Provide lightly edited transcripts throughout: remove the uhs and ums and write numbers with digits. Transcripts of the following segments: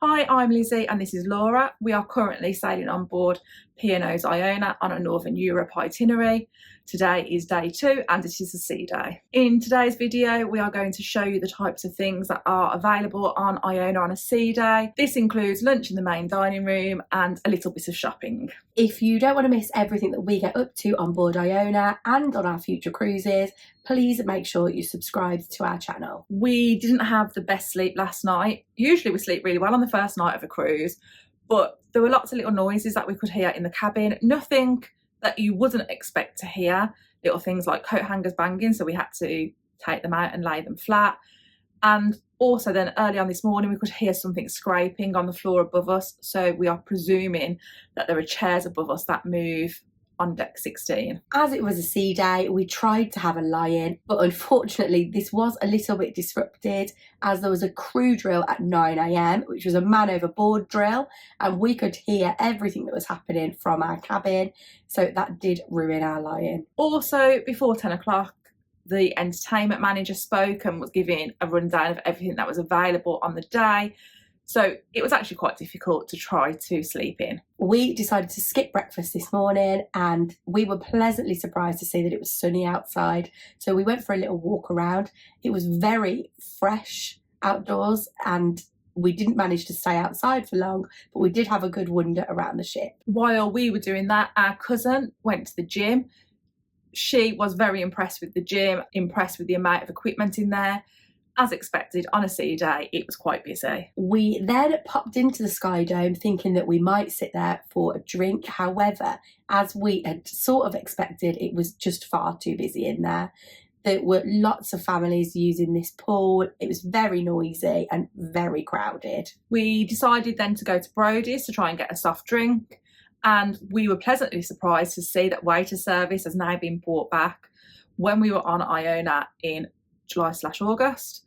Hi, I'm Lizzie and this is Laura. We are currently sailing on board P&O's Iona on a Northern Europe itinerary. Today is day 2 and it is a sea day. In today's video, we are going to show you the types of things that are available on Iona on a sea day. This includes lunch in the main dining room and a little bit of shopping. If you don't want to miss everything that we get up to on board Iona and on our future cruises, please make sure you subscribe to our channel. We didn't have the best sleep last night. Usually we sleep really well on the first night of a cruise, but there were lots of little noises that we could hear in the cabin. Nothing that you wouldn't expect to hear. Little things like coat hangers banging, so we had to take them out and lay them flat. And also then early on this morning we could hear something scraping on the floor above us, so we are presuming that there are chairs above us that move on deck 16. As it was a sea day, we tried to have a lie-in, but unfortunately this was a little bit disrupted as there was a crew drill at 9 AM, which was a man overboard drill, and we could hear everything that was happening from our cabin, so that did ruin our lie-in. Also, before 10 o'clock, the entertainment manager spoke and was giving a rundown of everything that was available on the day. So it was actually quite difficult to try to sleep in. We decided to skip breakfast this morning and we were pleasantly surprised to see that it was sunny outside. So we went for a little walk around. It was very fresh outdoors and we didn't manage to stay outside for long, but we did have a good wander around the ship. While we were doing that, our cousin went to the gym. She was very impressed with the gym, impressed with the amount of equipment in there. As expected, on a sea day, it was quite busy. We then popped into the Sky Dome thinking that we might sit there for a drink. However, as we had sort of expected, it was just far too busy in there. There were lots of families using this pool. It was very noisy and very crowded. We decided then to go to Brody's to try and get a soft drink. And we were pleasantly surprised to see that waiter service has now been brought back. When we were on Iona in July/August,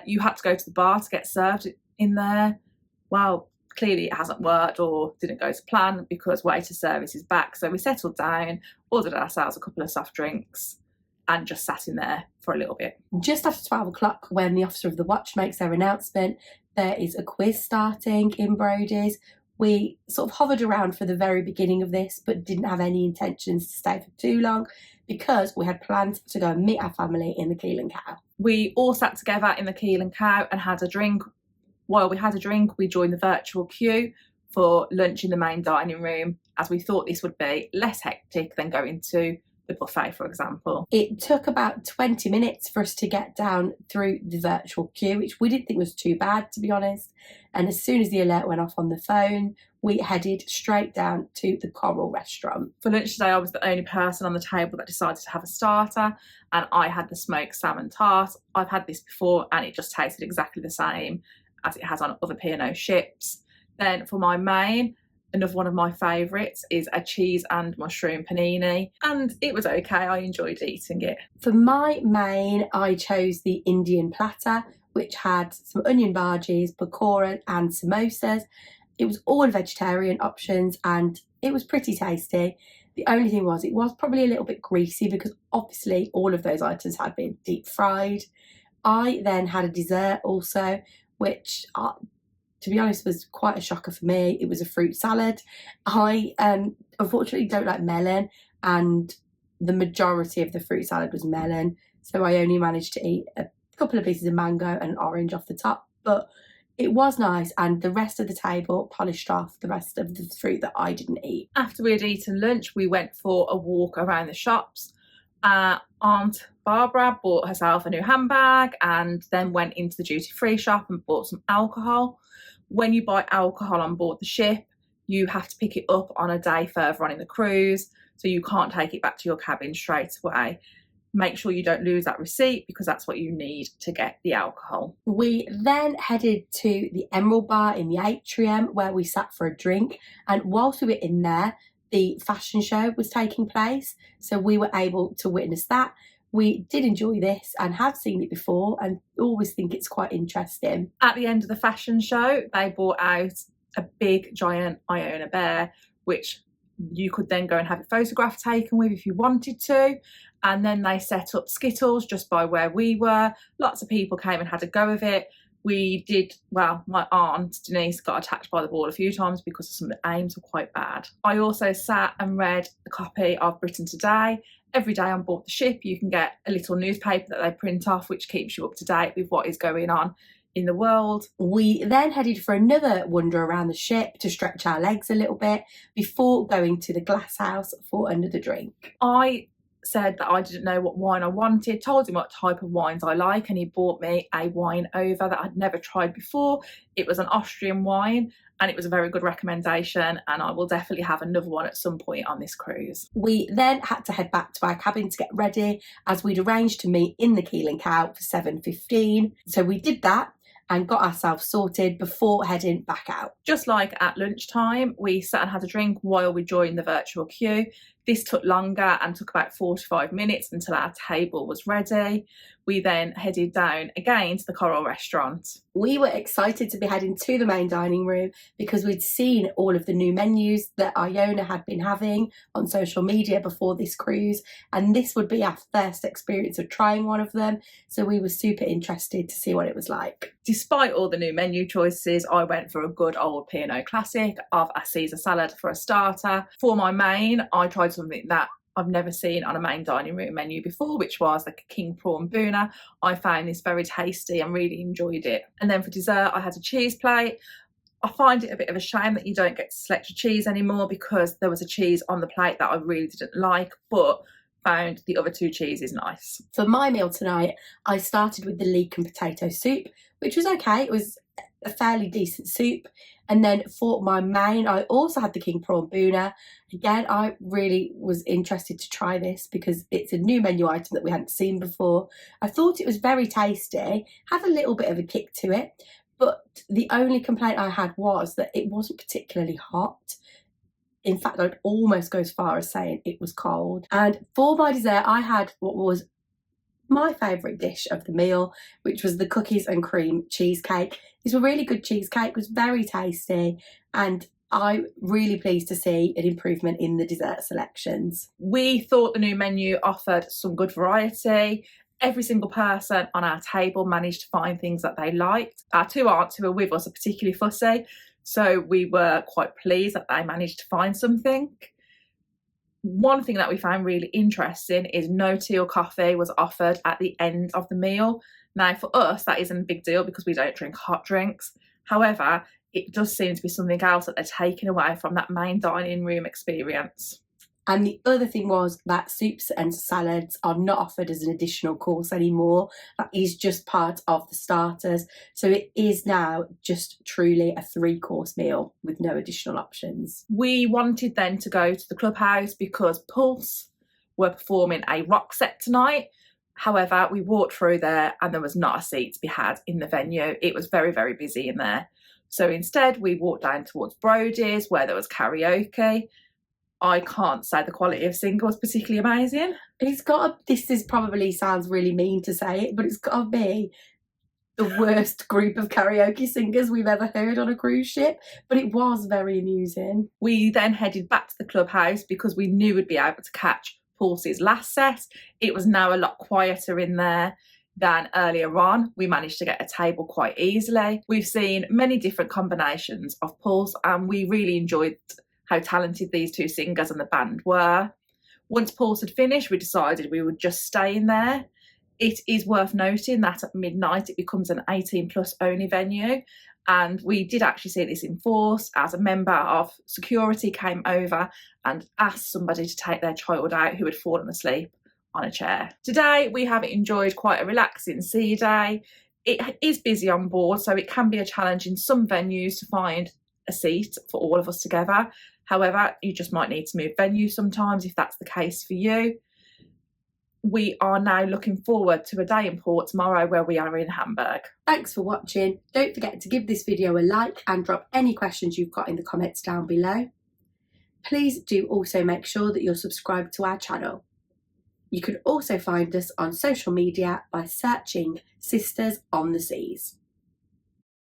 you had to go to the bar to get served in there. Well, clearly it hasn't worked or didn't go to plan because waiter service is back. So we settled down, ordered ourselves a couple of soft drinks and just sat in there for a little bit. Just after 12 o'clock, when the officer of the watch makes their announcement, there is a quiz starting in Brody's. We sort of hovered around for the very beginning of this, but didn't have any intentions to stay for too long because we had plans to go and meet our family in the Keel and Cow. We all sat together in the Keel and Cow and had a drink. While we had a drink, we joined the virtual queue for lunch in the main dining room, as we thought this would be less hectic than going to the buffet, for example. It took about 20 minutes for us to get down through the virtual queue, which we didn't think was too bad, to be honest. And as soon as the alert went off on the phone, we headed straight down to the Coral restaurant. For lunch today, I was the only person on the table that decided to have a starter, and I had the smoked salmon tart. I've had this before and it just tasted exactly the same as it has on other P&O ships. Then for my main, another one of my favourites is a cheese and mushroom panini, and it was okay. I enjoyed eating it. For my main, I chose the Indian platter, which had some onion bhajis, pakora and samosas. It was all vegetarian options and it was pretty tasty. The only thing was, it was probably a little bit greasy because obviously all of those items had been deep fried. I then had a dessert also, which to be honest was quite a shocker for me. It was a fruit salad. I unfortunately don't like melon, and the majority of the fruit salad was melon, so I only managed to eat a couple of pieces of mango and an orange off the top, but it was nice, and the rest of the table polished off the rest of the fruit that I didn't eat. After we had eaten lunch, we went for a walk around the shops. Aunt Barbara bought herself a new handbag and then went into the duty-free shop and bought some alcohol. When you buy alcohol on board the ship, you have to pick it up on a day further on in the cruise, so you can't take it back to your cabin straight away. Make sure you don't lose that receipt because that's what you need to get the alcohol. We then headed to the Emerald Bar in the atrium where we sat for a drink, and whilst we were in there, the fashion show was taking place, so we were able to witness that. We did enjoy this and have seen it before and always think it's quite interesting. At the end of the fashion show, they brought out a big giant Iona bear, which you could then go and have a photograph taken with if you wanted to. And then they set up skittles just by where we were. Lots of people came and had a go of it. My aunt Denise got attacked by the ball a few times because some of the aims were quite bad. I also sat and read a copy of Britain Today. Every day on board the ship you can get a little newspaper that they print off, which keeps you up to date with what is going on in the world. We then headed for another wander around the ship to stretch our legs a little bit before going to the glass house for another drink. I said that I didn't know what wine I wanted, told him what type of wines I like, and he bought me a wine over that I'd never tried before. It was an Austrian wine and it was a very good recommendation, and I will definitely have another one at some point on this cruise. We then had to head back to our cabin to get ready, as we'd arranged to meet in the Keel and Cow for 7:15. So we did that and got ourselves sorted before heading back out. Just like at lunchtime, we sat and had a drink while we joined the virtual queue. This took longer and took about 45 minutes until our table was ready. We then headed down again to the Coral restaurant. We were excited to be heading to the main dining room because we'd seen all of the new menus that Iona had been having on social media before this cruise, and this would be our first experience of trying one of them, so we were super interested to see what it was like. Despite all the new menu choices, I went for a good old P&O classic of a Caesar salad for a starter. For my main, I tried something that I've never seen on a main dining room menu before, which was like a king prawn boona. I found this very tasty and really enjoyed it. And then for dessert, I had a cheese plate. I find it a bit of a shame that you don't get to select your cheese anymore, because there was a cheese on the plate that I really didn't like, but found the other two cheeses nice. For my meal tonight, I started with the leek and potato soup, which was okay. It was a fairly decent soup. And then for my main, I also had the king prawn boona. Again, I really was interested to try this because it's a new menu item that we hadn't seen before. I thought it was very tasty, had a little bit of a kick to it, but the only complaint I had was that it wasn't particularly hot. In fact, I'd almost go as far as saying it was cold. And for my dessert, I had what was my favourite dish of the meal, which was the cookies and cream cheesecake. It's a really good cheesecake, it was very tasty, and I'm really pleased to see an improvement in the dessert selections. We thought the new menu offered some good variety. Every single person on our table managed to find things that they liked. Our two aunts who were with us are particularly fussy, so we were quite pleased that they managed to find something. One thing that we found really interesting is no tea or coffee was offered at the end of the meal. Now, for us, that isn't a big deal because we don't drink hot drinks. However, it does seem to be something else that they're taking away from that main dining room experience. And the other thing was that soups and salads are not offered as an additional course anymore. That is just part of the starters. So it is now just truly a 3-course meal with no additional options. We wanted then to go to the clubhouse because Pulse were performing a rock set tonight. However, we walked through there and there was not a seat to be had in the venue. It was very, very busy in there. So instead, we walked down towards Brody's where there was karaoke. I can't say the quality of singer was particularly amazing. This is probably sounds really mean to say it, but it's got to be the worst group of karaoke singers we've ever heard on a cruise ship, but it was very amusing. We then headed back to the clubhouse because we knew we'd be able to catch Pulse's last set. It was now a lot quieter in there than earlier on. We managed to get a table quite easily. We've seen many different combinations of Pulse and we really enjoyed how talented these two singers and the band were. Once Pulse had finished, we decided we would just stay in there. It is worth noting that at midnight it becomes an 18 plus only venue, and we did actually see this enforced as a member of security came over and asked somebody to take their child out who had fallen asleep on a chair. Today we have enjoyed quite a relaxing sea day. It is busy on board, so it can be a challenge in some venues to find a seat for all of us together. However, you just might need to move venue sometimes if that's the case for you. We are now looking forward to a day in port tomorrow where we are in Hamburg. Thanks for watching. Don't forget to give this video a like and drop any questions you've got in the comments down below. Please do also make sure that you're subscribed to our channel. You can also find us on social media by searching Sisters on the Seas.